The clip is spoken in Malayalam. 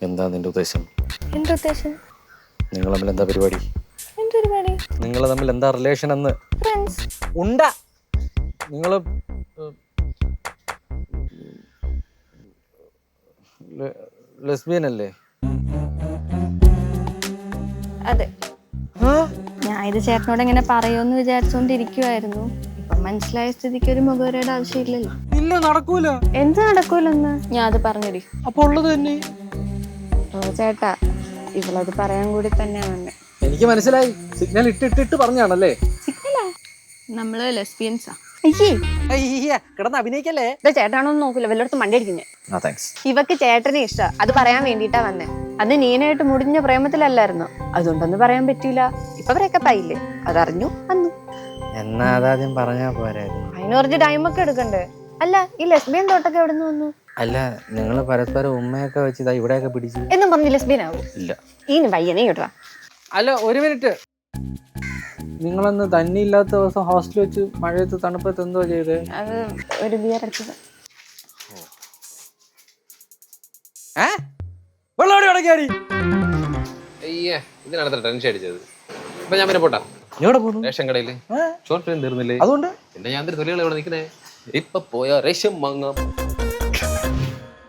എന്താ നിന്റെ ഉദ്ദേശം? എന്റെ ഉദ്ദേശം നിങ്ങൾ തമ്മിൽ എന്താ പരിപാടി? എന്റെ പരിപാടി നിങ്ങൾ തമ്മിൽ എന്താ റിലേഷൻ എന്ന്? ഫ്രണ്ട്സ്. ഉണ്ടാ നിങ്ങൾ ലെസ്ബിയൻ അല്ലേ? അതെ. ഞാൻ ഇത് ചേട്ടനോട് എങ്ങനെ പറയുമെന്ന് വിചാരിച്ചോണ്ടിരിക്കുവായിരുന്നു. ഇപ്പൊ മനസ്സിലായ സ്ഥിതിക്ക് ഒരു മുഖവരയുടെ ആവശ്യമില്ലല്ലോ. ഇല്ല, നടക്കൂല. എന്ത് നടക്കൂലെന്ന് ഞാൻ അത് പറഞ്ഞടി. അപ്പൊ ഉള്ളത് തന്നെ. ചേട്ടാ, ഇവളത് പറയാൻ കൂടി തന്നെയാ വന്നെ. എനിക്ക് മനസ്സിലായി. സിഗ്നൽ ഇട്ടിട്ട് പറഞ്ഞാണല്ലേ? സിഗ്നലാ? നമ്മള് ലെസ്ബിയൻസാ. കിടന്ന് അഭിനയിക്കല്ലേ? ചേട്ടാണോന്ന് നോക്കില്ല, വല്ലയിടത്തും മണ്ടി അടിക്കുന്നേ. താങ്ക്സ്. ഇവക്ക് ചേട്ടനെ ഇഷ്ട, അത് പറയാൻ വേണ്ടിട്ടാ വന്നേ. അത് നീനായിട്ട് മുടിഞ്ഞ പ്രേമത്തിലല്ലായിരുന്നു, അതുകൊണ്ടൊന്നും പറയാൻ പറ്റിയില്ല. ഇപ്പൊ ബ്രേക്കപ്പ് ആയില്ലേ, അതറിഞ്ഞു വന്നു. എന്നാ അതാദ്യം പറഞ്ഞാ പോരായിരുന്നു? അതിന് കുറച്ച് ടൈമൊക്കെ എടുക്കണ്ടേ? അല്ല, ഈ ലെസ്ബിയൻ തോട്ടൊക്കെ എവിടെ നിന്ന് വന്നു? അല്ല, നിങ്ങൾ പരസ്പരം ഉമ്മയൊക്കെ വെച്ച് ഇതാ ഇവിടെയൊക്കെ പിടിച്ചു എന്നും പറഞ്ഞ് ലെസ്ബിയൻ ആവും? ഇല്ല. ഈ വയ്യനേ കേട്ടോ. അല്ല, ഒരു മിനിറ്റ്. നിങ്ങളന്ന് തന്നെ ഇല്ലാത്ത ദിവസം ഹോസ്റ്റലിൽ വെച്ച് മഴയത്ത് തണുപ്പത്ത് എന്തോ ചെയ്തേ? അത് ഒരു ബിയർ അടിച്ചത്. ഇതിനടുത്ത ടെൻഷൻ അടിച്ചത്. അപ്പൊ ഞാൻ പിന്നെ പോട്ടാ. റേഷൻ കടയില് ഷോർട്ട് ഫിലിം തീർന്നില്ലേ? അതുകൊണ്ട് പിന്നെ ഞാൻ തൊലികൾ ഇവിടെ നിൽക്കുന്നേ. ഇപ്പൊ പോയാ റേഷൻ വാങ്ങാം.